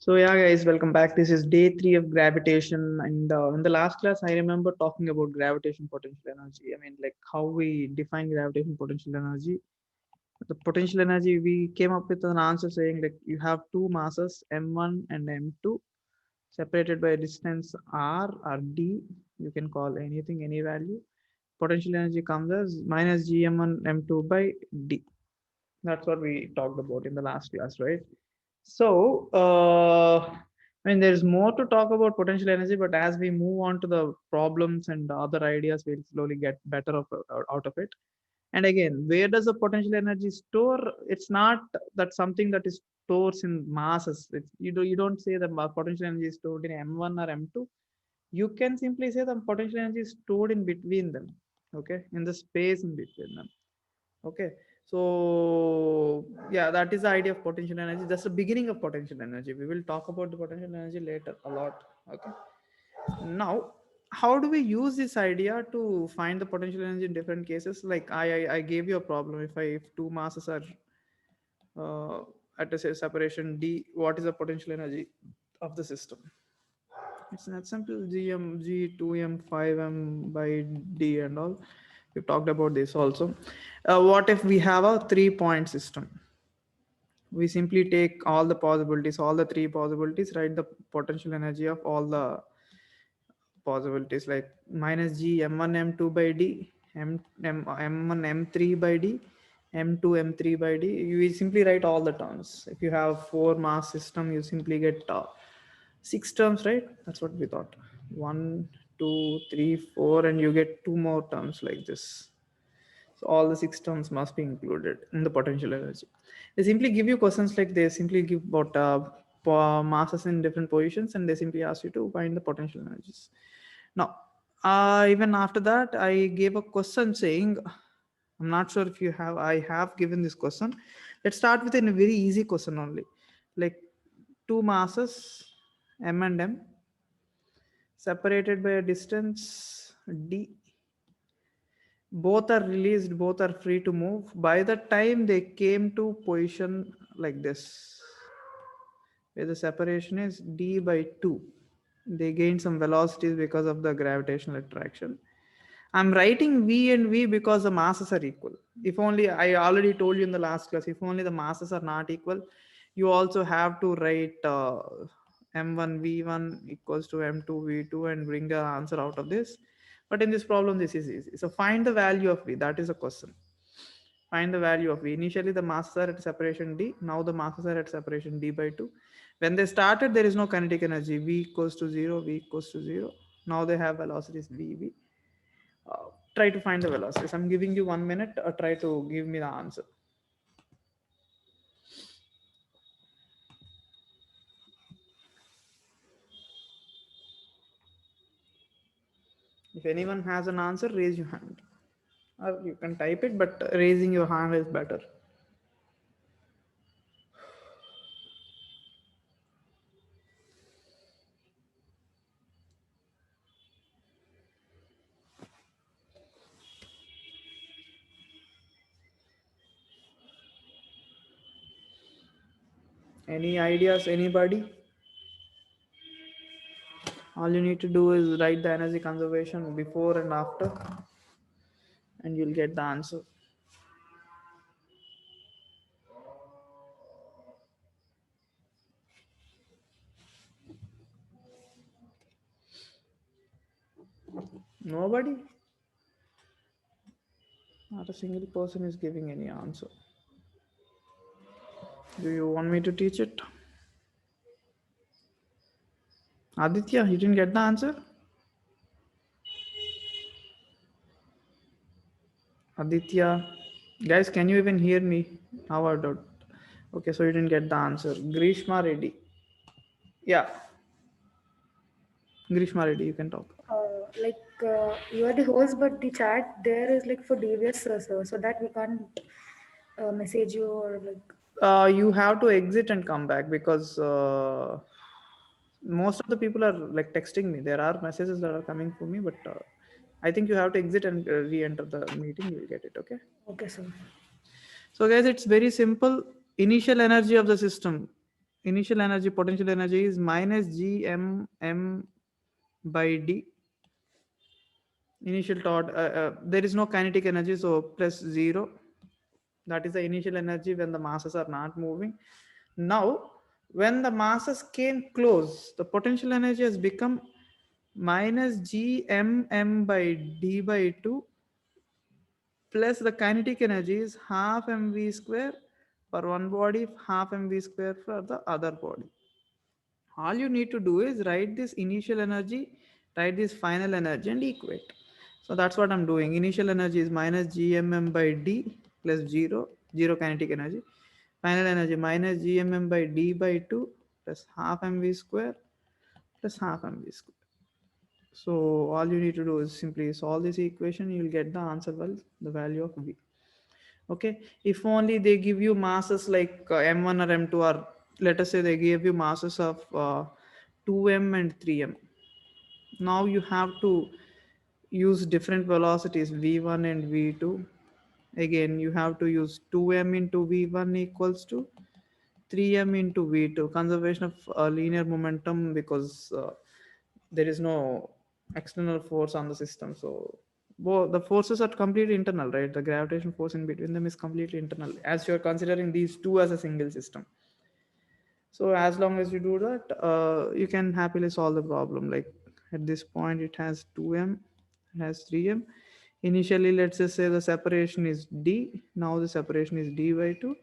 So yeah, guys, welcome back. This is day 3 of gravitation, and in the last class, I remember talking about gravitation potential energy. I mean, like how we define gravitation potential energy. The potential energy, we came up with an answer saying like you have two masses, m1 and m2, separated by a distance r or d. You can call anything, any value. Potential energy comes as minus gm1 m2 by d. That's what we talked about in the last class, right? So, I mean, there's more to talk about potential energy, but as we move on to the problems and the other ideas, we'll slowly get better out of it. And again, where does the potential energy store? It's not that something that is stores in masses. You don't say the potential energy is stored in M1 or M2. You can simply say the potential energy is stored in between them. Okay, in the space in between them. Okay, so yeah, that is the idea of potential energy. That's the beginning of potential energy. We will talk about the potential energy later a lot. Okay, now how do we use this idea to find the potential energy in different cases? Like I gave you a problem. If two masses are uh, at a separation d, what is the potential energy of the system? It's not simple. Gm g2m 5m by d and all. We've talked about this also. What if we have a 3-point system? We simply take all the possibilities, all the three possibilities, write the potential energy of all the possibilities, like minus g m1 m2 by d, m1 m3 by d, m2 m3 by d. You simply write all the terms. If you have 4 mass system, you simply get 6 terms, right? That's what we thought. 1, 2, 3, 4, and you get 2 more terms like this. So all the 6 terms must be included in the potential energy. They simply give you questions like they simply give about masses in different positions, and they simply ask you to find the potential energies. Now, even after that, I gave a question saying, I'm not sure if you have, I have given this question. Let's start with a very easy question only. Like two masses, m and m, separated by a distance d, both are released, both are free to move. By the time they came to position like this, where the separation is d by 2, they gained some velocities because of the gravitational attraction. I'm writing v and v because the masses are equal. If only, I already told you in the last class, if only the masses are not equal, you also have to write m1 v1 equals to m2 v2 and bring the answer out of this. But in this problem, this is easy. So find the value of v. That is the question. Find the value of v. Initially, the masses are at separation d. Now the masses are at separation d by 2. When they started, there is no kinetic energy. V equals to 0, v equals to 0. Now they have velocities v, v. Try to find the velocities. I'm giving you 1 minute. Try to give me the answer. If anyone has an answer, raise your hand. Or you can type it, but raising your hand is better. Any ideas, anybody? All you need to do is write the energy conservation before and after, and you'll get the answer. Nobody? Not a single person is giving any answer. Do you want me to teach it? Aditya, you didn't get the answer? Aditya, guys, can you even hear me? How I don't. Okay, so you didn't get the answer. Grishma Reddy. Yeah, Grishma Reddy, you can talk. You are the host, but the chat there is like for devious, so that we can't message you or like. You have to exit and come back because most of the people are like texting me. There are messages that are coming for me, but I think you have to exit and re-enter the meeting. You'll get it. Okay. Okay, sir. So, guys, it's very simple. Initial energy of the system. initial energy, potential energy is minus gmm by d. Initial thought, there is no kinetic energy, so plus 0. That is the initial energy when the masses are not moving. Now, when the masses came close, the potential energy has become minus gmm by d by 2 plus the kinetic energy is half mv square for one body, half mv square for the other body. All you need to do is write this initial energy, write this final energy and equate. So that's what I'm doing. Initial energy is minus gmm by d plus 0, 0 kinetic energy. Final energy minus gmm by d by 2 plus half mv square plus half mv square. So all you need to do is simply solve this equation. You'll get the answer, well, the value of v. Okay, if only they give you masses like m1 or m2, or let us say they gave you masses of 2m and 3m. Now you have to use different velocities v1 and v2. Again, you have to use 2m into v1 equals to 3m into v2, conservation of linear momentum, because there is no external force on the system. So the forces are completely internal, right? The gravitational force in between them is completely internal, as you're considering these two as a single system. So as long as you do that, you can happily solve the problem. Like at this point, it has 2m, it has 3m. Initially, let's just say the separation is d. Now the separation is d by 2.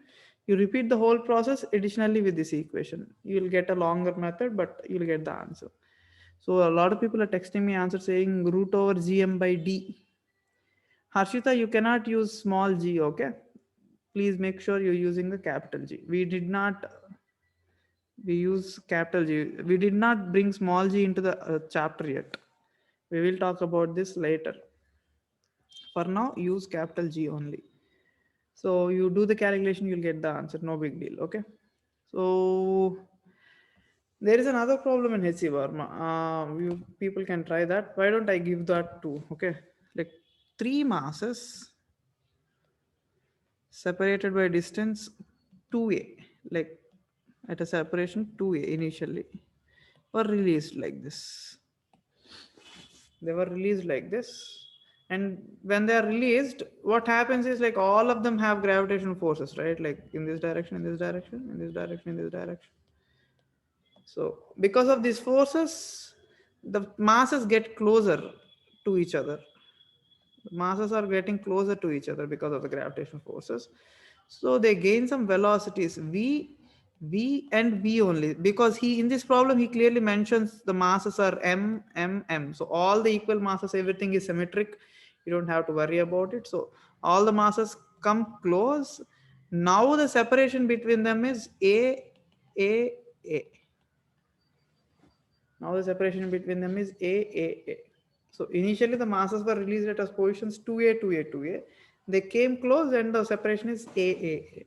You repeat the whole process additionally with this equation. You'll get a longer method, but you'll get the answer. So a lot of people are texting me answer saying root over gm by d. Harshita, you cannot use small g, okay? Please make sure you're using the capital G. We use capital G. We did not bring small g into the chapter yet. We will talk about this later. For now, use capital G only. So you do the calculation, you'll get the answer. No big deal. Okay. So there is another problem in HC Varma. You people can try that. Why don't I give that too? Okay. Like three masses separated by distance 2a, like at a separation 2a initially, were released like this. They were released like this. And when they are released, what happens is like all of them have gravitational forces, right? Like in this direction, in this direction, in this direction, in this direction. So because of these forces, the masses get closer to each other. The masses are getting closer to each other because of the gravitational forces. So they gain some velocities v and v only, because he in this problem he clearly mentions the masses are m. So all the equal masses, everything is symmetric. You don't have to worry about it. So all the masses come close. Now the separation between them is a. Now the separation between them is a. So initially the masses were released at as positions 2a, 2a, 2a. They came close and the separation is a.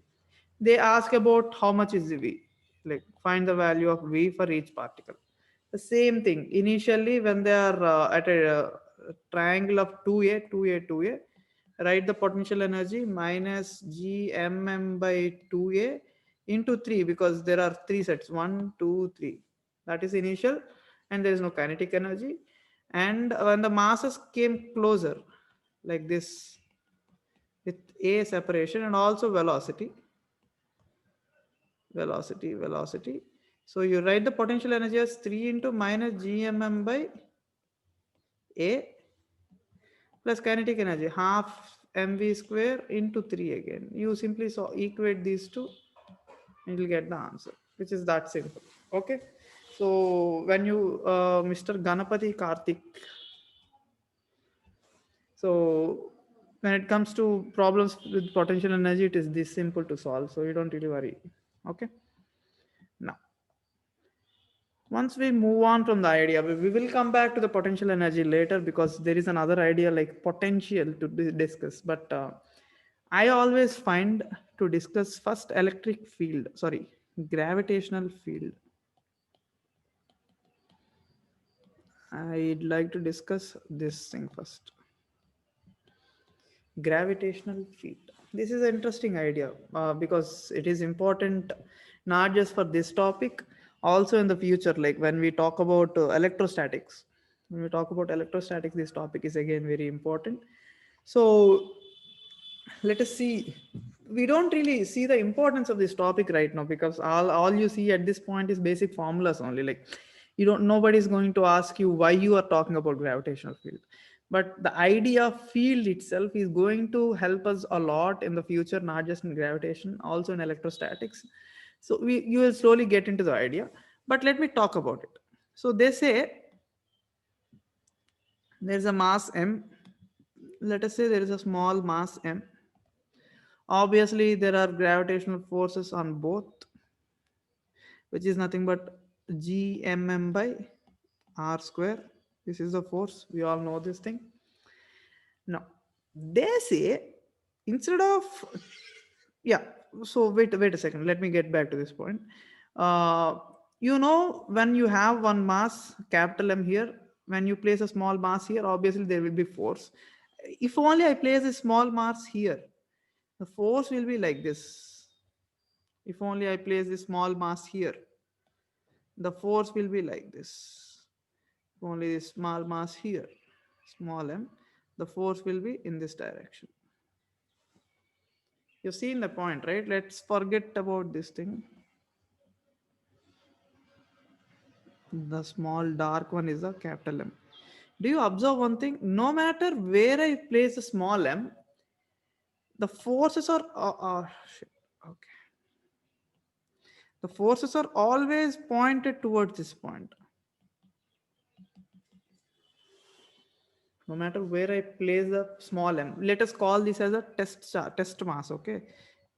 They ask about how much is v, like find the value of v for each particle. The same thing. Initially, when they are at a triangle of 2a, 2a, 2a, write the potential energy minus gmm by 2a into 3, because there are three sets, 1, 2, 3. That is initial, and there is no kinetic energy. And when the masses came closer, like this, with a separation and also velocity. So you write the potential energy as 3 into minus gmm by a plus kinetic energy half mv square into 3 again. You simply equate these two and you'll get the answer, which is that simple. Okay. So when you Mr. Ganapati Karthik, so when it comes to problems with potential energy, it is this simple to solve, so you don't really worry. Okay. Now once we move on from the idea, we will come back to the potential energy later, because there is another idea like potential to discuss. But I always find to discuss first electric field, sorry, gravitational field. I'd like to discuss this thing first. Gravitational field. This is an interesting idea because it is important not just for this topic, also in the future, like when we talk about electrostatics. When we talk about electrostatics, this topic is again very important. So let us see. We don't really see the importance of this topic right now, because all you see at this point is basic formulas only. Like, you don't, nobody's going to ask you why you are talking about gravitational field. But the idea of field itself is going to help us a lot in the future, not just in gravitation, also in electrostatics. So you will slowly get into the idea. But let me talk about it. So they say there's a mass m. Let us say there is a small mass m. Obviously, there are gravitational forces on both, which is nothing but gmm by r square. This is the force. We all know this thing. Now, they say instead of, yeah, so wait a second. Let me get back to this point. Uh, when you have one mass, capital M here, when you place a small mass here, obviously there will be force. If only I place a small mass here, the force will be like this. If only I place this small mass here, the force will be like this. If only this small mass here, small m, the force will be in this direction. You've seen the point, right? Let's forget about this thing. The small dark one is a capital M. Do you observe one thing? No matter where I place a small m, the forces are, shit. Okay. The forces are always pointed towards this point. No matter where I place the small m. Let us call this as a test mass, okay?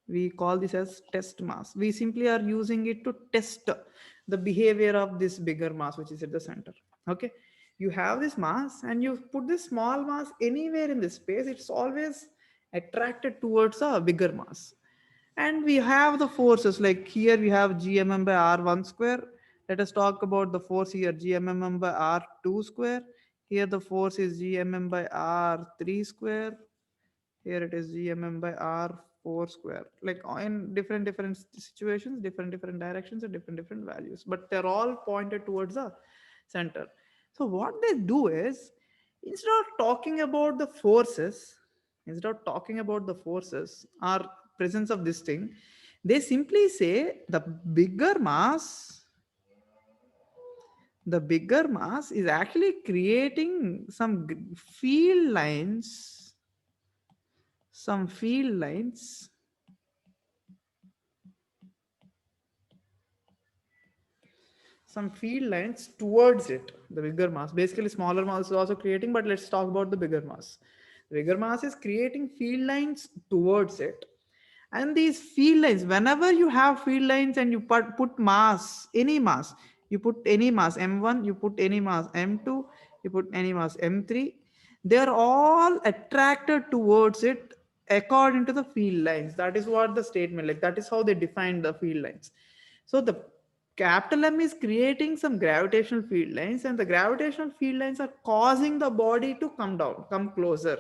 We call this as test mass. We simply are using it to test the behavior of this bigger mass, which is at the center, okay? You have this mass and you put this small mass anywhere in this space, it's always attracted towards a bigger mass. And we have the forces, like here we have gmm by r1 square. Let us talk about the force here, gmm by r2 square. Here the force is gmm by r3 square. Here it is gmm by r4 square. Like in different situations, different directions, and different values, but they're all pointed towards the center. So what they do is, instead of talking about the forces, or presence of this thing, they simply say the bigger mass is actually creating some field lines, some field lines some field lines towards it. The bigger mass, basically smaller mass is also creating, but let's talk about the bigger mass. The bigger mass is creating field lines towards it. And these field lines, whenever you have field lines and you put mass, any mass, you put any mass m1, you put any mass m2, you put any mass m3, they're all attracted towards it according to the field lines. That is what the statement, like that is how they define the field lines. So the capital M is creating some gravitational field lines, and the gravitational field lines are causing the body to come down, come closer.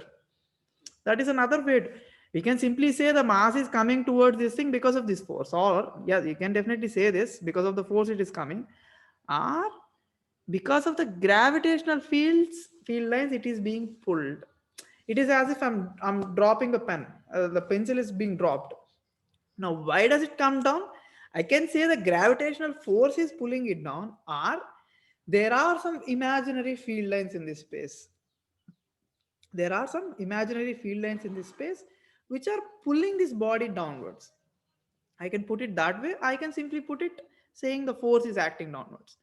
That is another way. We can simply say the mass is coming towards this thing because of this force, or yeah, you can definitely say this because of the force it is coming, or because of the gravitational field lines it is being pulled. It is as if I'm dropping a pen. The pencil is being dropped. Now, why does it come down? I can say the gravitational force is pulling it down, or there are some imaginary field lines in this space. There are some imaginary field lines in this space which are pulling this body downwards. I can put it that way. I can simply put it saying the force is acting downwards.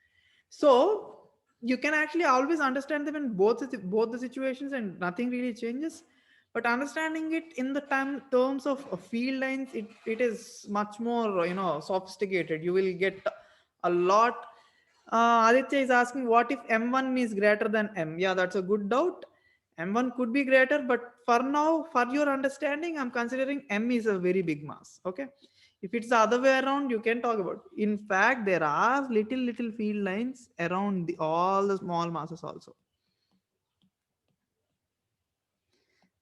So you can actually always understand them in both the situations, and nothing really changes. But understanding it in the terms of field lines, it is much more sophisticated. You will get a lot. Aditya is asking, what if m1 is greater than m? Yeah, that's a good doubt. M1 could be greater, but for now, for your understanding, I'm considering M is a very big mass. Okay. If it's the other way around, you can talk about. In fact, there are little field lines around all the small masses also.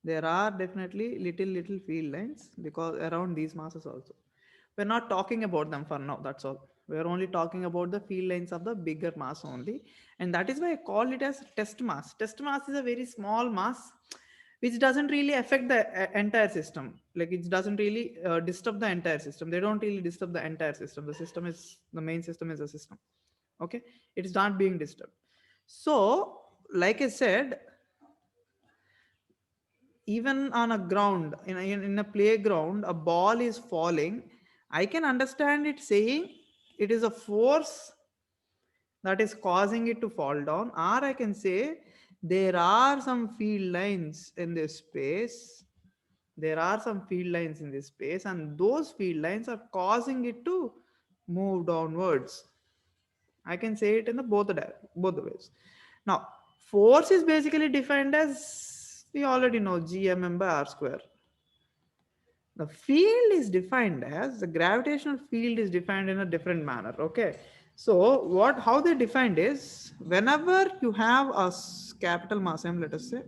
There are definitely little field lines because around these masses also. We're not talking about them for now. That's all. We're only talking about the field lines of the bigger mass only. And that is why I call it as test mass. Test mass is a very small mass which doesn't really affect the entire system. Like it doesn't really disturb the entire system. They don't really disturb the entire system. The main system is a system. Okay. It's not being disturbed. So, like I said, even on a ground, in a playground, a ball is falling. I can understand it saying it is a force that is causing it to fall down, or I can say there are some field lines in this space. There are some field lines in this space, and those field lines are causing it to move downwards. I can say it in the both the ways. Now, force is basically defined as, we already know, gmm by r square. The field is defined as, the gravitational field is defined in a different manner. Okay. So how they defined is, whenever you have a capital mass m, let us say,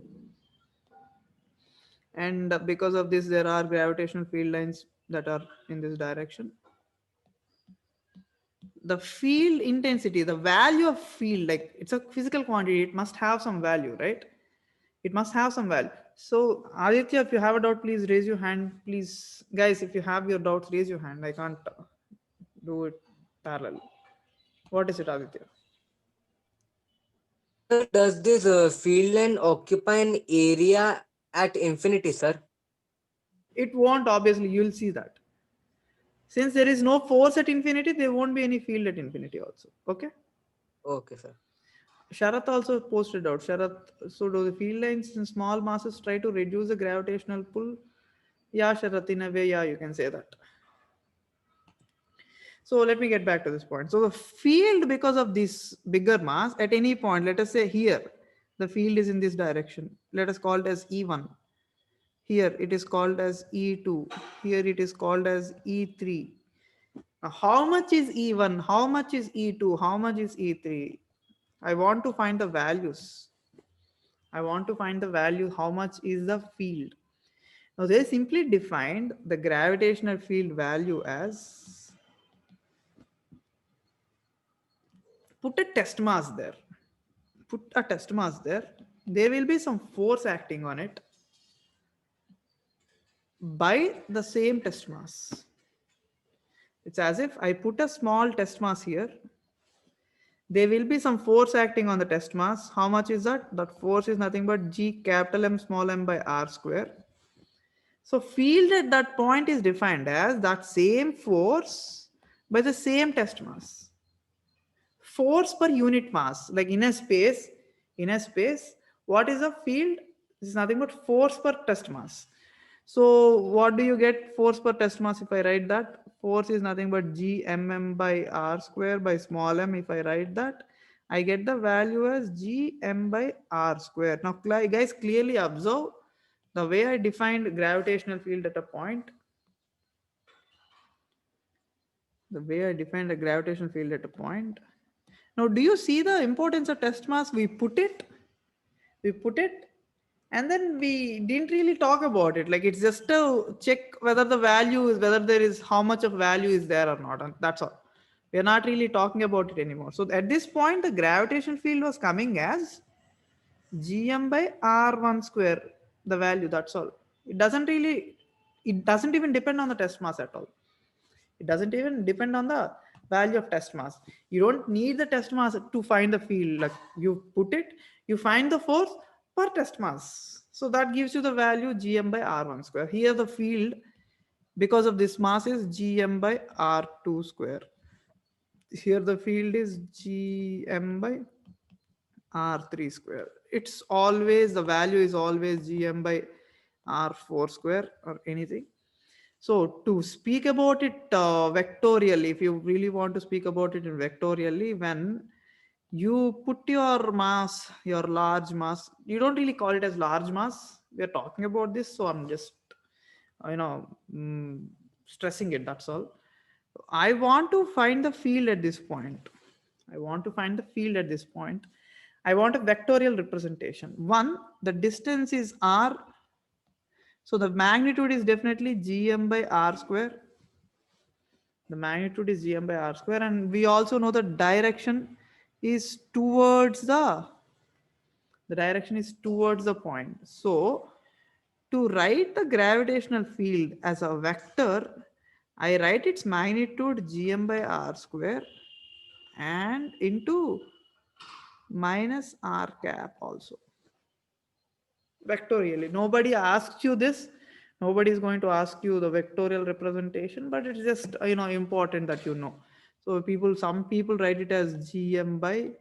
and because of this there are gravitational field lines that are in this direction, the field intensity, the value of field, like it's a physical quantity, it must have some value, right? It must have some value. So Aditya, if you have a doubt, please raise your hand. Please, guys, if you have your doubts, raise your hand. I can't do it parallel. What is it, Aditya? Sir, does this field line occupy an area at infinity, sir? It won't, obviously, you'll see that. Since there is no force at infinity, there won't be any field at infinity also. Okay. Okay, sir. Sharath also posted out. Sharath, so do the field lines in small masses try to reduce the gravitational pull? Yeah, Sharath, in a way, yeah, you can say that. So let me get back to this point. So the field, because of this bigger mass, at any point, let us say here, the field is in this direction. Let us call it as E1. Here it is called as E2. Here it is called as E3. Now, how much is E1? How much is E2? How much is E3? I want to find the values. I want to find the value. How much is the field? Now they simply defined the gravitational field value as, put a test mass there. Put a test mass there. There will be some force acting on it by the same test mass. It's as if I put a small test mass here. There will be some force acting on the test mass. How much is that? That force is nothing but G capital M small m by r square. So field at that point is defined as that same force by the same test mass. Force per unit mass, like in a space, what is a field? This is nothing but force per test mass. So what do you get force per test mass if I write that? Force is nothing but G mm by r square by small m. If I write that, I get the value as G m by r square. Now guys, clearly observe the way I defined gravitational field at a point. The way I defined a gravitational field at a point. Now, do you see the importance of test mass? We put it, and then we didn't really talk about it. Like it's just to check whether the value is, whether there is, how much of value is there or not. And that's all. We're not really talking about it anymore. So at this point, the gravitational field was coming as gm by r1 square, the value, that's all. It doesn't even depend on the test mass at all. It doesn't even depend on the value of test mass. You don't need the test mass to find the field. Like you put it, you find the force per test mass. So that gives you the value gm by r1 square. Here the field, because of this mass, is gm by r2 square. Here the field is gm by r3 square. It's always, the value is always gm by r4 square or anything. So to speak about it vectorially, if you really want to speak about it in vectorially, when you put your mass, your large mass, you don't really call it as large mass. We're talking about this, so I'm just, you know, stressing it. That's all. I want to find the field at this point. I want to find the field at this point. I want a vectorial representation. One, the distance is r. So the magnitude is definitely gm by r square. The magnitude is gm by r square, and we also know the direction is towards the direction is towards the point. So to write the gravitational field as a vector, I write its magnitude gm by r square and into minus r cap also. Vectorially. Nobody asks you this. Nobody is going to ask you the vectorial representation, but it's just important that you know. So some people write it as gm by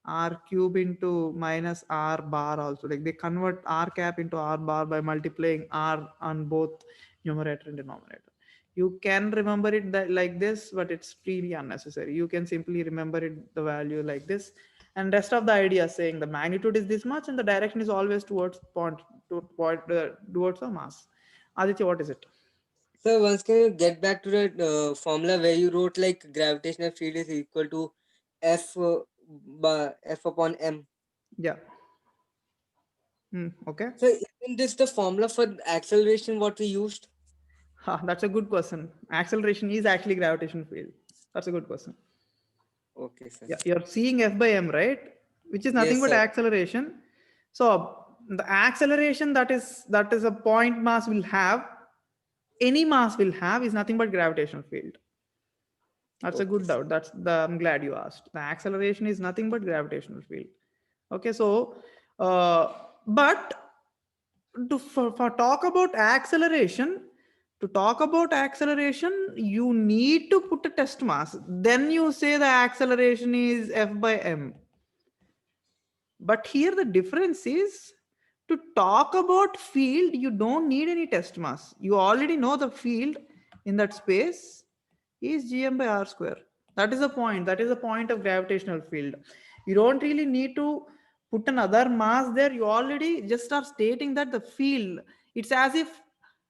r cube into minus r bar also. Like they convert r cap into r bar by multiplying r on both numerator and denominator. You can remember it like this, but it's really unnecessary. You can simply remember it the value like this, and rest of the idea saying the magnitude is this much and the direction is always towards towards the mass. Aditya, what is it? So once can you get back to the formula where you wrote like gravitational field is equal to F by F upon M. Yeah. Okay. So isn't this the formula for acceleration what we used? That's a good question. Acceleration is actually gravitational field. That's a good question. Okay, sir. Yeah, you're seeing F by M, right? Which is nothing Yes, but sir. acceleration. So the acceleration that is a point mass will have, any mass will have, is nothing but gravitational field. That's a Okay, good sir. doubt. I'm glad you asked. The acceleration is nothing but gravitational field. Okay, so but for talk about acceleration, you need to put a test mass. Then you say the acceleration is F by M. But here the difference is, to talk about field, you don't need any test mass. You already know the field in that space is gm by r square. That is the point. That is the point of gravitational field. You don't really need to put another mass there. You already just are stating that the field, it's as if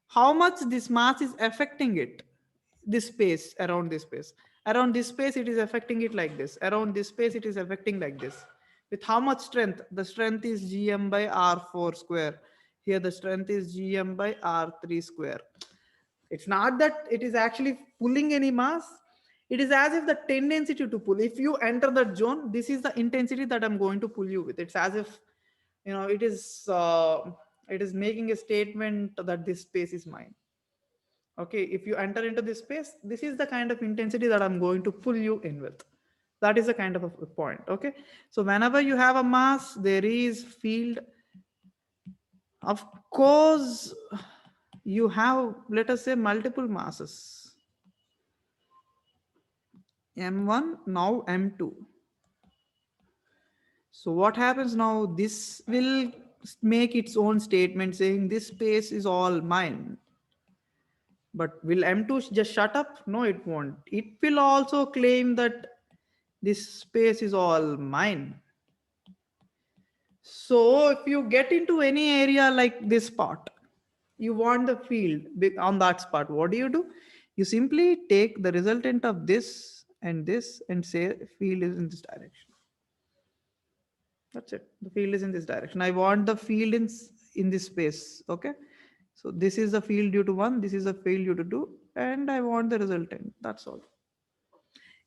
how much this mass is affecting it, this space, around this space it is affecting it like this, around this space it is affecting like this. With how much strength? The strength is gm by r4 square. Here the strength is gm by r3 square. It's not that it is actually pulling any mass. It is as if the tendency to pull, if you enter that zone, this is the intensity that I'm going to pull you with. It's as if it is making a statement that this space is mine. Okay, if you enter into this space, this is the kind of intensity that I'm going to pull you in with. That is a kind of a point. Okay, so whenever you have a mass, there is field. Of course, you have, let us say, multiple masses, m1, now m2. So what happens now? This will make its own statement saying this space is all mine. But will M2 just shut up? No, it won't. It will also claim that this space is all mine. So if you get into any area like this spot, you want the field on that spot, what do? You simply take the resultant of this and say field is in this direction. That's it. The field is in this direction. I want the field in this space. Okay. So this is the field due to 1, this is the field due to 2, and I want the resultant. That's all.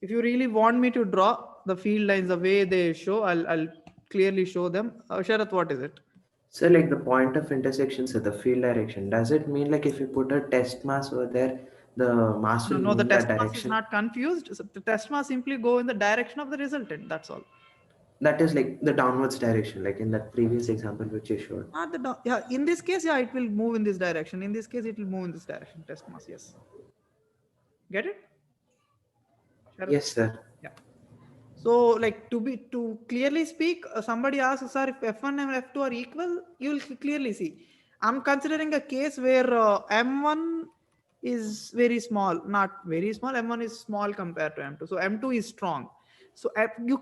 If you really want me to draw the field lines the way they show, I'll clearly show them. Sharath, what is it? So like the point of intersection, so the field direction, does it mean like if you put a test mass over there, the mass will No, the move test that mass is direction? not confused. So the test mass simply go in the direction of the resultant. That's all. That is like the downwards direction, like in that previous example which you showed. Not the yeah. In this case, yeah, it will move in this direction. In this case, it will move in this direction. Test mass, yes. Get it? Sharath? Yes, sir. Yeah. So, like to clearly speak, somebody asks, sir, if F1 and F2 are equal, you will clearly see. I'm considering a case where M1 is very small, not very small. M1 is small compared to M2. So M2 is strong. So you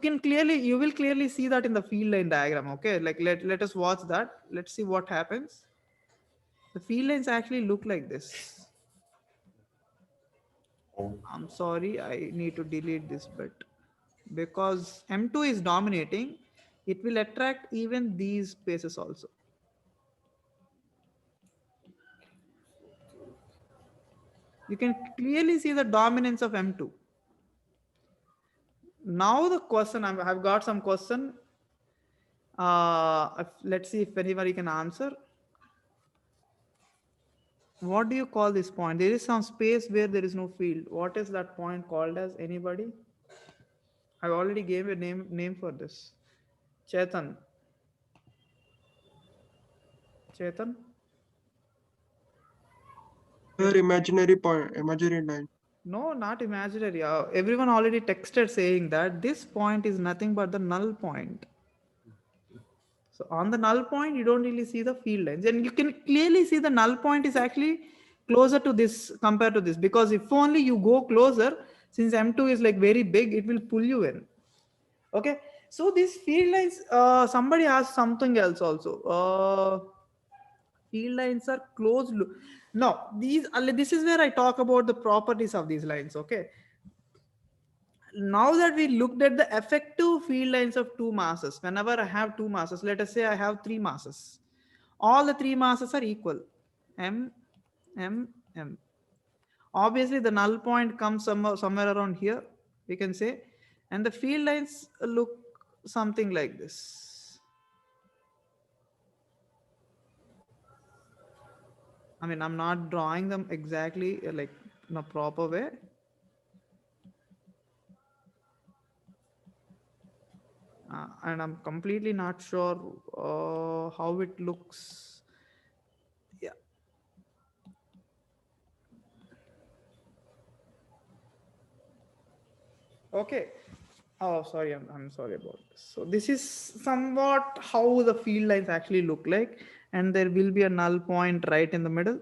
will clearly see that in the field line diagram. Okay, like let us watch that. Let's see what happens. The field lines actually look like this. I'm sorry, I need to delete this bit. Because M2 is dominating, it will attract even these spaces also. You can clearly see the dominance of M2. Now the question, I've got some question. Let's see if anybody can answer. What do you call this point? There is some space where there is no field. What is that point called as? Anybody? I already gave a name for this. Chetan. Chetan? Your imaginary point, imaginary line. No, not imaginary. Everyone already texted saying that this point is nothing but the null point. So on the null point, you don't really see the field lines. And you can clearly see the null point is actually closer to this compared to this. Because if only you go closer, since M2 is like very big, it will pull you in. Okay. So these field lines, somebody asked something else also. Field lines are closed loop. No, this is where I talk about the properties of these lines. Okay. Now that we looked at the effective field lines of two masses, whenever I have two masses, let us say I have three masses, all the three masses are equal, m, m, m. Obviously the null point comes somewhere around here, we can say, and the field lines look something like this. I mean, I'm not drawing them exactly like in a proper way. And I'm completely not sure how it looks. Yeah. Okay. Oh, sorry. I'm sorry about this. So this is somewhat how the field lines actually look like, and there will be a null point right in the middle.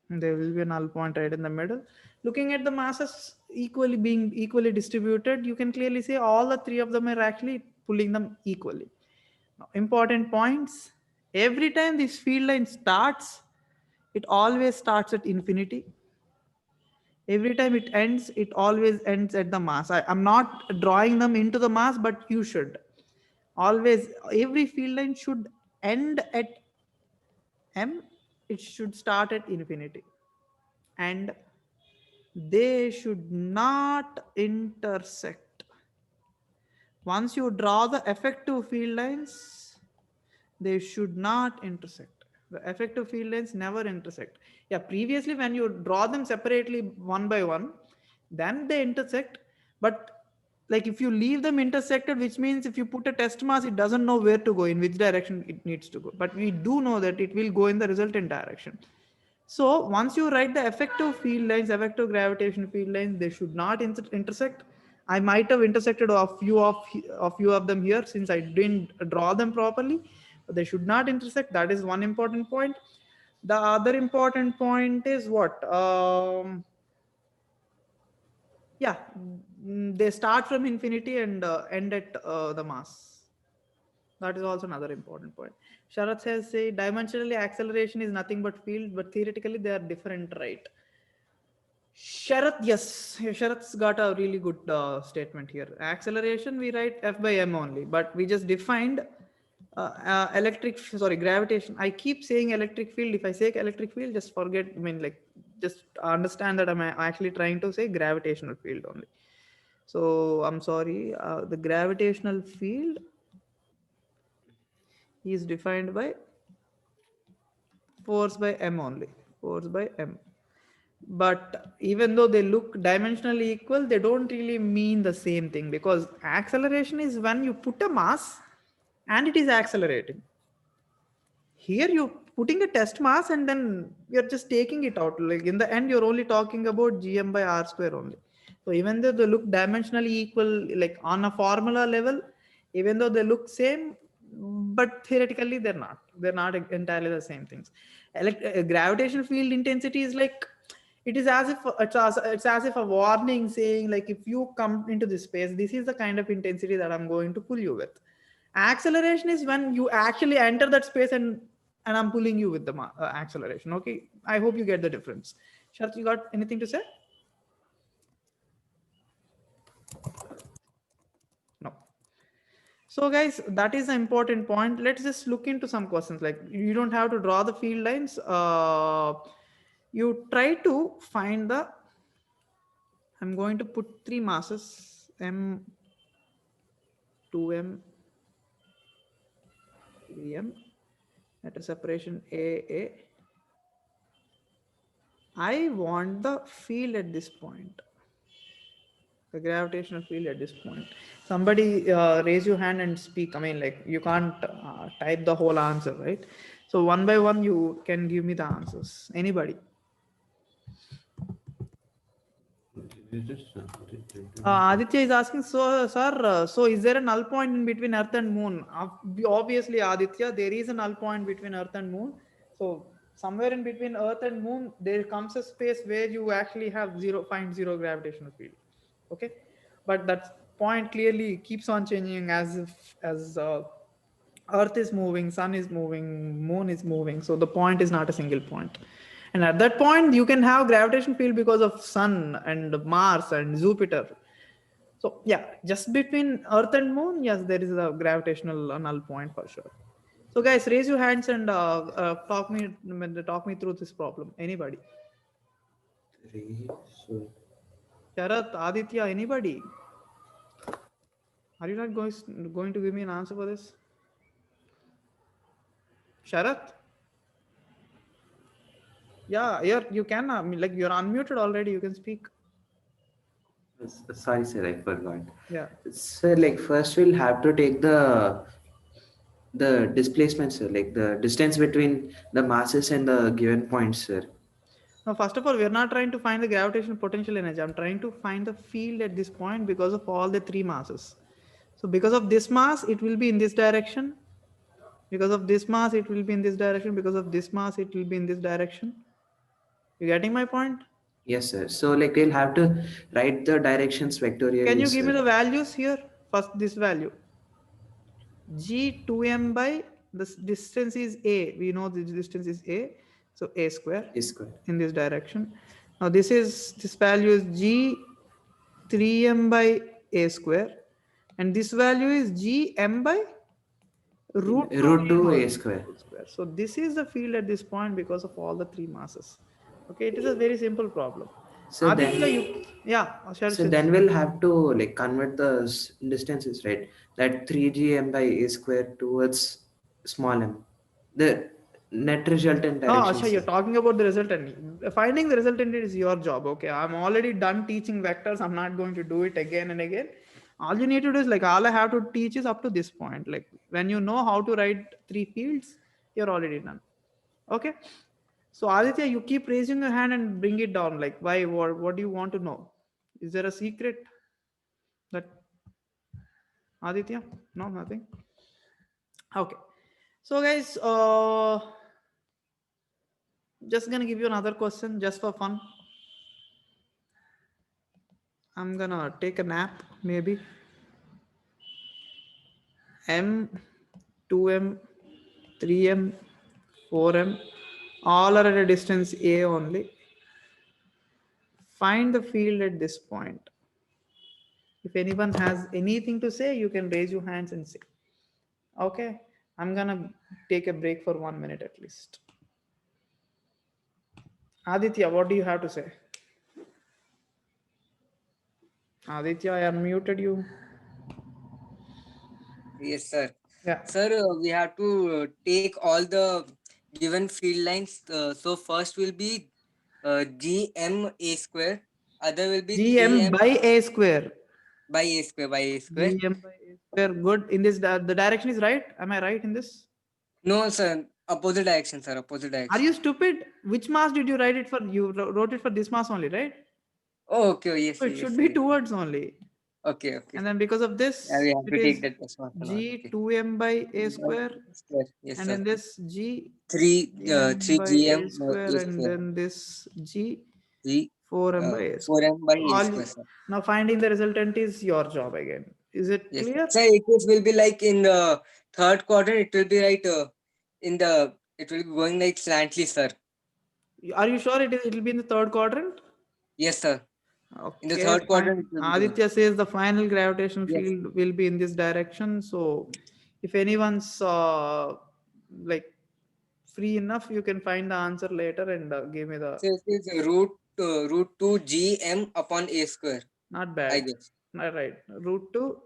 And there will be a null point right in the middle. Looking at the masses being equally distributed, you can clearly see all the three of them are actually pulling them equally. Now, important points. Every time this field line starts, it always starts at infinity. Every time it always ends at the mass. I'm not drawing them into the mass, but you should. Always, every field line should end at M. It should start at infinity. And they should not intersect. Once you draw the effective field lines, they should not intersect. The effective field lines never intersect. Yeah, previously when you draw them separately one by one, then they intersect. But like if you leave them intersected, which means if you put a test mass, it doesn't know where to go, in which direction it needs to go. But we do know that it will go in the resultant direction. So once you write the effective field lines, effective gravitation field lines, they should not intersect. I might have intersected a few of them here since I didn't draw them properly. But they should not intersect. That is one important point. The other important point is what? Yeah, they start from infinity and end at the mass. That is also another important point. Sharat says, say, dimensionally acceleration is nothing but field, but theoretically they are different, right? Sharat, yes, Sharat's got a really good statement here. Acceleration, we write F by M only, but we just defined gravitation. I keep saying electric field. If I say electric field, just forget, I mean, like, just understand that I'm actually trying to say gravitational field only. So I'm sorry, the gravitational field is defined by force by m only, force by m. But even though they look dimensionally equal, they don't really mean the same thing, because acceleration is when you put a mass and it is accelerating. Here you're putting a test mass and then you're just taking it out. Like in the end, you're only talking about gm by r square only. So even though they look dimensionally equal, like on a formula level, even though they look same, but theoretically they're not. They're not entirely the same things. Gravitational field intensity is like, it is as if it's as if a warning saying, like, if you come into this space, this is the kind of intensity that I'm going to pull you with. Acceleration is when you actually enter that space and I'm pulling you with the acceleration. Okay, I hope you get the difference. Sharat, you got anything to say? No. So guys, that is an important point. Let's just look into some questions. Like, you don't have to draw the field lines. you try to find the, I'm going to put three masses, M, 2M, 3M, at a separation A. I want the field at this point, the gravitational field at this point. Somebody raise your hand and speak. I mean, like, you can't type the whole answer, right? So one by one, you can give me the answers. Anybody? Aditya is asking, so sir, so is there a null point in between Earth and Moon? Obviously, Aditya, there is a null point between Earth and Moon. So somewhere in between Earth and Moon, there comes a space where you actually have find zero gravitational field. Okay, but that point clearly keeps on changing as Earth is moving, Sun is moving, Moon is moving. So the point is not a single point. And at that point, you can have gravitation field because of Sun and Mars and Jupiter. So yeah, just between Earth and Moon, yes, there is a gravitational null point for sure. So guys, raise your hands and talk me through this problem. Anybody? Sharat, Aditya, anybody? Are you not going to give me an answer for this? Sharat? Yeah, you can, like, you're unmuted already, you can speak. Sorry, sir, I forgot. Yeah. So, like, first we'll have to take the displacement, sir, like the distance between the masses and the given points, sir. Now, first of all, we're not trying to find the gravitational potential energy. I'm trying to find the field at this point because of all the three masses. So because of this mass, it will be in this direction. Because of this mass, it will be in this direction. Because of this mass, it will be in this direction. You getting my point? Yes, sir. So, like, we'll have to write the directions vectorially. Can you give me sir. the values here? First, this value. G2m by this distance is A. We know the distance is A. So A square A square. in this direction. Now this value is G3m by A square. And this value is Gm by root 2 A square. So this is the field at this point because of all the three masses. Okay, it is a very simple problem. So Aditya, then, then we'll have to, like, convert the distances, right? That 3gm by A square towards small m. The net resultant direction. Oh, you're talking about the resultant. Finding the resultant is your job. Okay, I'm already done teaching vectors. I'm not going to do it again and again. All you need to do is, like, all I have to teach is up to this point. Like, when you know how to write three fields, you're already done. Okay. So Aditya, you keep raising your hand and bring it down. Like, why? What do you want to know? Is there a secret that Aditya? No, nothing. Okay. So guys, just gonna give you another question just for fun. I'm gonna take a nap, maybe. M, 2M, 3M, 4M, all are at a distance A only. Find the field at this point. If anyone has anything to say, you can raise your hands and say. Okay, I'm gonna take a break for 1 minute at least. Aditya, what do you have to say? Aditya, I unmuted you. Yes, sir. Yeah. Sir, we have to take all the given field lines. So first will be Gm A square. Other will be Gm by A square. By A square. Gm by A square. Good. In this, the direction is right. Am I right in this? No, sir. Opposite direction, sir. Opposite direction. Are you stupid? Which mass did you write it for? You wrote it for this mass only, right? Oh, okay. Yes. So it yes, should yes, be yes. towards only. Okay. And then because of this, Yeah, we have it to take is that as one. G2M by A square. Yes, And sir. then this G 3 by GM A square, A and square. then this G G 4M by A square. 4M by A All square, sir. now finding the resultant is your job again. Is it Yes. clear? Sir, it will be like in the third quadrant. It will be right it will be going like slantly, sir. Are you sure it will be in the third quadrant? Yes, sir. Okay, In the third quadrant. Aditya says the final gravitational Yes. field will be in this direction. So if anyone's like free enough, you can find the answer later and give me the. So it is root 2 gm upon a square, Not I bad. guess. Not right. Root 2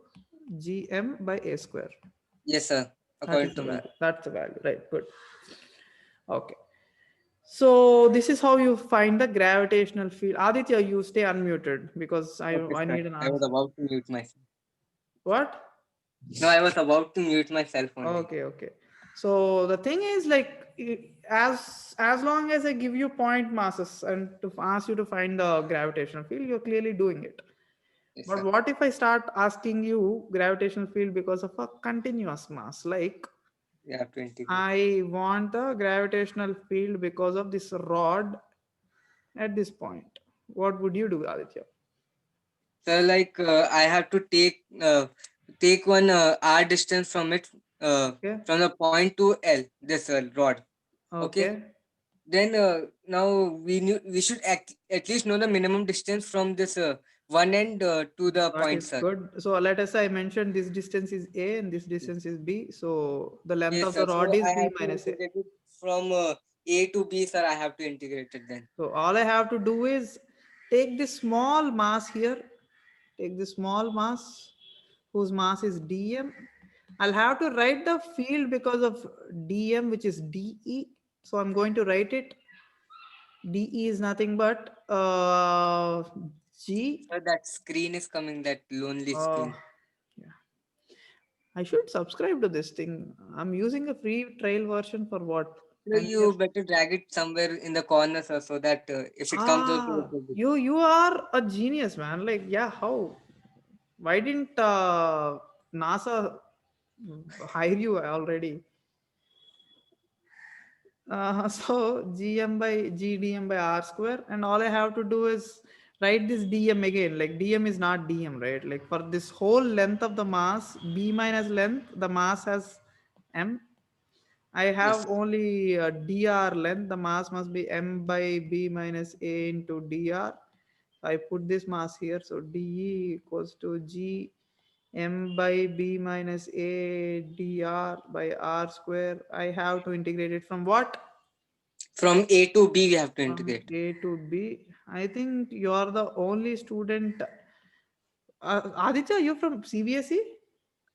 gm by a square. Yes, sir. That According is to the me. value. That's the value. Right. Good. Okay. So this is how you find the gravitational field. Aditya, you stay unmuted because Okay, I sir. need an I was answer. about to mute myself. What? No, I was about to mute myself only. Okay, okay. So the thing is like as long as I give you point masses and to ask you to find the gravitational field, you're clearly doing it. Yes, But sir. what if I start asking you gravitational field because of a continuous mass? Like You have to integrate. I want the gravitational field because of this rod at this point. What would you do, Aditya? So like I have to take one r distance from it, Okay. from the point to L, this rod. Okay. Okay. Then now we should at least know the minimum distance from this one end to the That point, is sir. good. So let us say I mentioned this distance is A and this distance is B. So the length Yes, of sir. the rod So is I B have to minus A. integrate it from A to B, sir. I have to integrate it then. So all I have to do is take this small mass here, take this small mass whose mass is dm. I'll have to write the field because of dm, which is dE. So I'm going to write it. dE is nothing but G. Sir, that screen is coming, that lonely Uh, screen. yeah. I should subscribe to this thing. I'm using a free trial version for what? So 10 you years? better drag it somewhere in the corner, sir, so that if it comes out, it will be. You are a genius, man. Like, yeah, how? Why didn't NASA hire you already? So gm by gdm by r square, and all I have to do is write this dm again. Like dm is not dm, right? Like for this whole length of the mass, b minus length, the mass has m. I Yes, have sir. only dr length. The mass must be m by b minus a into dr. I put this mass here. So dE equals to g m by b minus a dr by r square. I have to integrate it from what? From A to B, we have to From integrate. A to B. I think you are the only student. Aditya, you're from CBSE?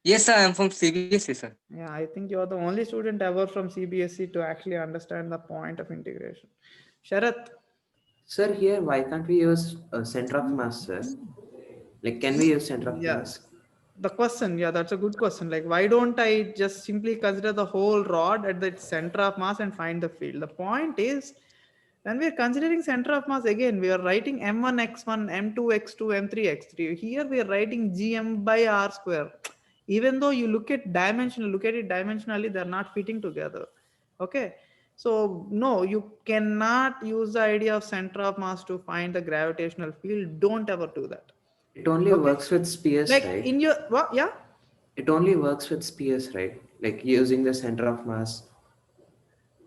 Yes, sir. I am from CBSE, sir. Yeah, I think you're the only student ever from CBSE to actually understand the point of integration. Sharath, Sir, here, why can't we use center of mass, sir? Like, can we use center of yeah, mass? the question, yeah, that's a good question. Like, why don't I just simply consider the whole rod at the center of mass and find the field? The point is, when we're considering center of mass, again, we are writing m1 x1, m2 x2, m3 x3. Here we are writing gm by r square. Even though you look at it dimensionally, they're not fitting together. Okay. So no, you cannot use the idea of center of mass to find the gravitational field. Don't ever do that. It only Okay. works with spheres, Like right? in your what? Yeah. It only works with spheres, right? Like using the center of mass.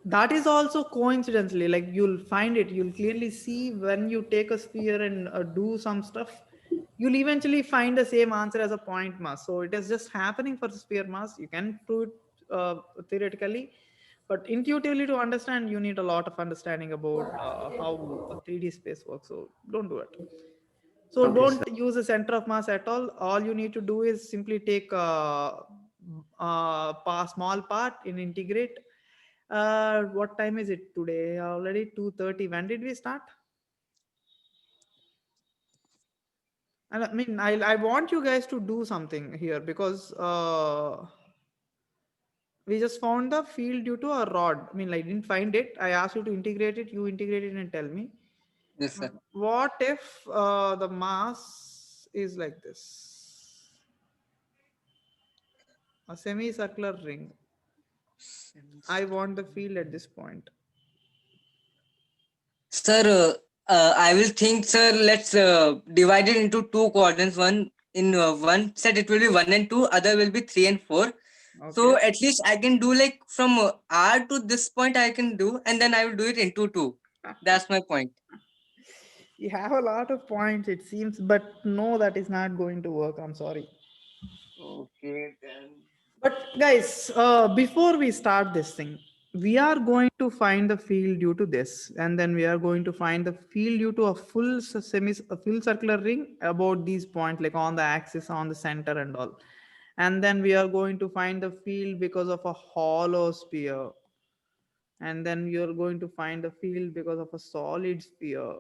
That is also coincidentally, like you'll find it, you'll clearly see when you take a sphere and do some stuff, you'll eventually find the same answer as a point mass. So it is just happening for sphere mass. You can prove it theoretically, but intuitively to understand, you need a lot of understanding about how a 3D space works. So don't do it. So Okay, sir. don't use a center of mass at all. All you need to do is simply take a small part and integrate. What time is it today? Already 2:30. When did we start? And I mean, I want you guys to do something here because we just found the field due to a rod. I mean, I didn't find it. I asked you to integrate it. You integrate it and tell me. Yes, sir. What if the mass is like this? A semicircular ring. I want the field at this point. Sir, I will think, sir, let's divide it into two quadrants. One in one set, it will be 1 and 2, other will be 3 and 4. So Okay. at least I can do like from R to this point I can do, and then I will do it into 2. That's my point. You have a lot of points, it seems, but no, that is not going to work. I'm sorry. Okay, then. But guys, before we start this thing, we are going to find the field due to this, and then we are going to find the field due to a a full circular ring about these points, like on the axis, on the center and all. And then we are going to find the field because of a hollow sphere. And then you're going to find the field because of a solid sphere.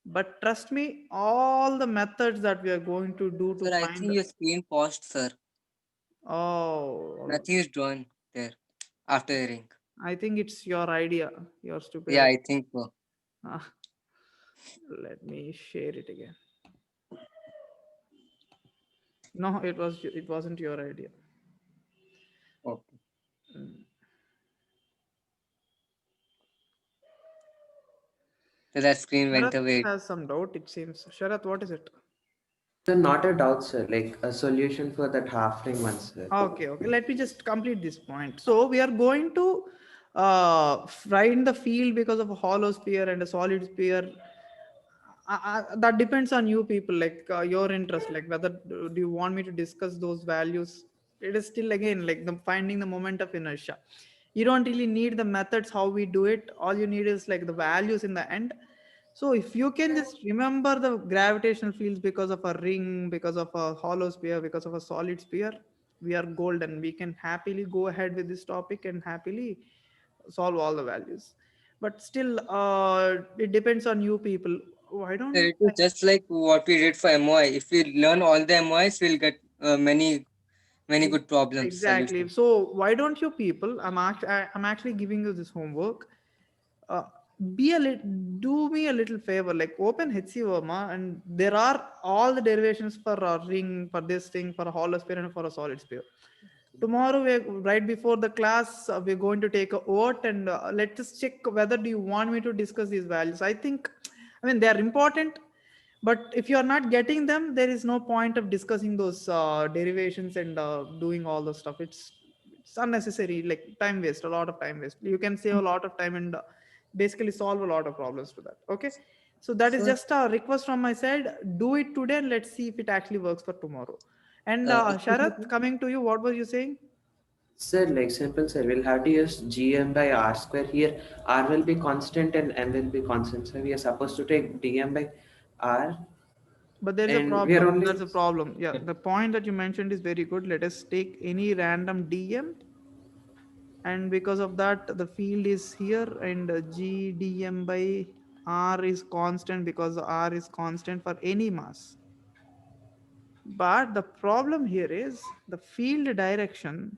But trust me, all the methods that we are going to do to Sir, I find, think your screen paused, sir. oh, Nothing is drawn there after the ring. I think it's your idea, your stupid Yeah, idea. I think so. Ah, let me share it again. No, it wasn't your idea. Okay. So that screen went Sharath away. has some doubt, it seems. Sharath, what is it? So not a doubt, sir. Like a solution for that half ring one, sir. Okay, okay. Let me just complete this point. So we are going to find the field because of a hollow sphere and a solid sphere. That depends on you people, like your interest, like whether do you want me to discuss those values. It is still again like the finding the moment of inertia. You don't really need the methods how we do it. All you need is like the values in the end. So if you can just remember the gravitational fields because of a ring, because of a hollow sphere, because of a solid sphere, we are golden. We can happily go ahead with this topic and happily solve all the values. But still, it depends on you people. Why Sir, don't it is just like what we did for MOI. If we learn all the MOIs, we'll get many good problems exactly? solutions. So why don't you people? I'm actually giving you this homework. Uh, be a little, do me a little favor, like open HC Verma, and there are all the derivations for a ring, for this thing, for a hollow sphere, and for a solid sphere. Tomorrow, right before the class, we're going to take a vote, and let us check whether do you want me to discuss these values. I think, I mean, they are important, but if you are not getting them, there is no point of discussing those derivations and doing all the stuff. It's unnecessary, like time waste, a lot of time waste. You can save a lot of time and basically solve a lot of problems to that. Okay, so that is Sir, just a request from my side. Do it today, and let's see if it actually works for tomorrow. And excuse me, Sharath, sir. coming to you, what were you saying? Sir, like simple, sir. We'll have to use gm by r square here. R will be constant and m will be constant. So we are supposed to take dm by r, But there is a and we are problem. only. There's a problem. Yeah, the point that you mentioned is very good. Let us take any random DM, and because of that, the field is here, and G dm by r is constant because r is constant for any mass. But the problem here is the field direction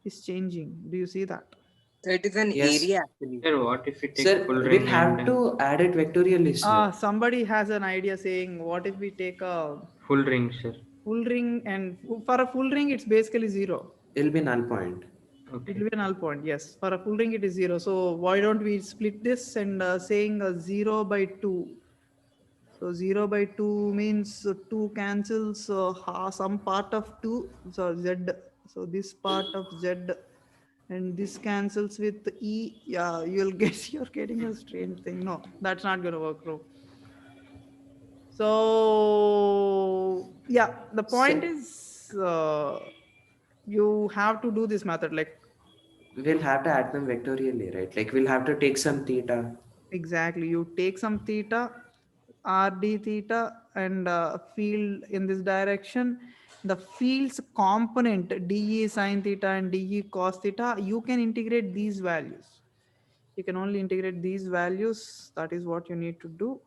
is changing. Do you see that? So it is an Yes, area actually. Sir, what if we take sir. full We'll ring have and to add it vectorially, sir. Somebody has an idea saying, what if we take a full ring, sir? full ring, and for a full ring, it's basically zero. It'll be null point. It Okay. will be a null point, yes. For a full ring, it is zero. So why don't we split this and saying 0 by 2? So 0 by 2 means 2 cancels some part of 2. So z. So this part of z, and this cancels with e. Yeah, you'll get, you're getting a strange thing. No, that's not going to work, bro. So yeah, the point So is you have to do this method, like we'll have to add them vectorially, right? Like we'll have to take some theta. exactly, you take some theta, rd theta, and field in this direction. The field's component de sine theta and de cos theta, you can integrate these values. You can only integrate these values. That is what you need to do.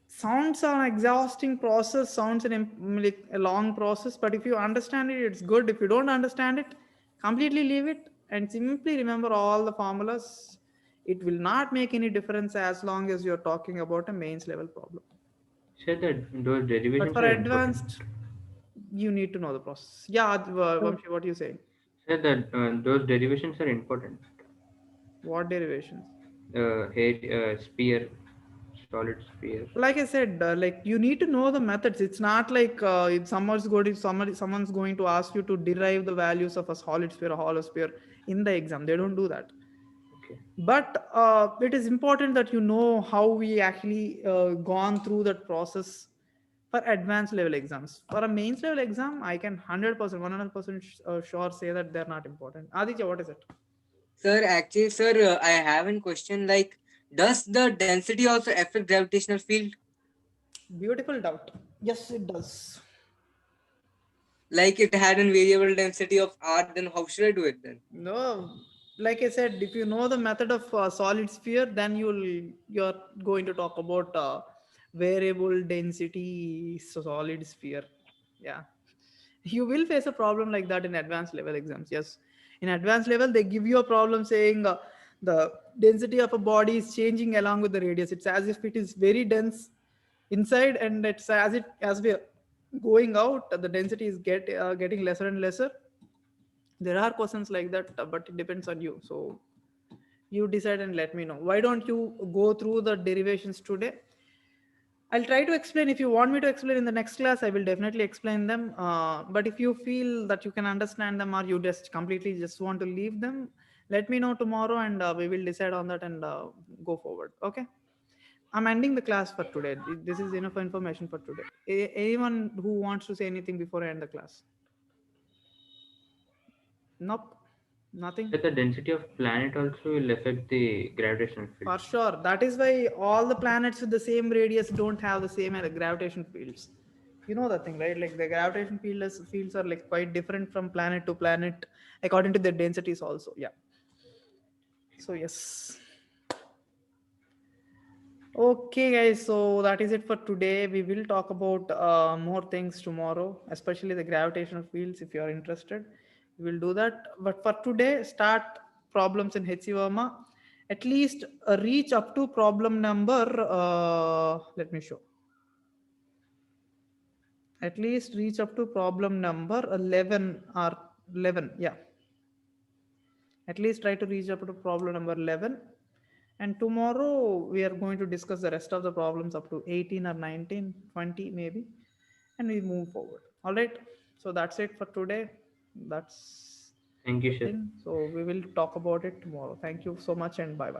Sounds an exhausting process, sounds like a long process, but if you understand it, it's good. If you don't understand it, completely leave it and simply remember all the formulas. It will not make any difference as long as you're talking about a mains level problem. Sir, that those But derivations for are important. advanced, you need to know the process. Yeah, Vamshi, what are you saying? Sir, that those derivations are important. What derivations? Sphere, solid sphere. Like I said, like you need to know the methods. It's not like if someone's going to ask you to derive the values of a solid sphere or hollow sphere in the exam. They don't do that. Okay. But it is important that you know how we actually gone through that process for advanced level exams. For a mains level exam, I can 100%, 100% sure say that they're not important. Aditya, what is it? Sir, actually, sir, I have a question like, does the density also affect gravitational field? Beautiful doubt. Yes, it does. Like it had a variable density of R, then how should I do it then? No, like I said, if you know the method of solid sphere, then you're going to talk about variable density solid sphere. Yeah, you will face a problem like that in advanced level exams. Yes, in advanced level they give you a problem saying the density of a body is changing along with the radius. It's as if it is very dense inside, and it's as we're going out, the density is getting lesser and lesser. There are questions like that, but it depends on you. So you decide and let me know. Why don't you go through the derivations today? I'll try to explain. If you want me to explain in the next class, I will definitely explain them. But if you feel that you can understand them, or you just want to leave them, let me know tomorrow, and we will decide on that and go forward. Okay, I'm ending the class for today. This is enough information for today. Anyone who wants to say anything before I end the class? Nope, nothing. Sir, the density of planet also will affect the gravitational field. For sure. That is why all the planets with the same radius don't have the same gravitation fields. You know the thing, right? Like the gravitation fields are like quite different from planet to planet according to their densities also. Yeah. So yes. Okay, guys. So that is it for today. We will talk about more things tomorrow, especially the gravitational fields. If you are interested, we will do that. But for today, start problems in HC Verma. At least reach up to problem number. Let me show. At least reach up to problem number 11 or 11. Yeah. At least try to reach up to problem number 11. And tomorrow we are going to discuss the rest of the problems up to 18 or 19, 20 maybe, and we move forward. All right. So that's it for today. That's Thank you, the sir. thing. So we will talk about it tomorrow. Thank you so much and bye bye.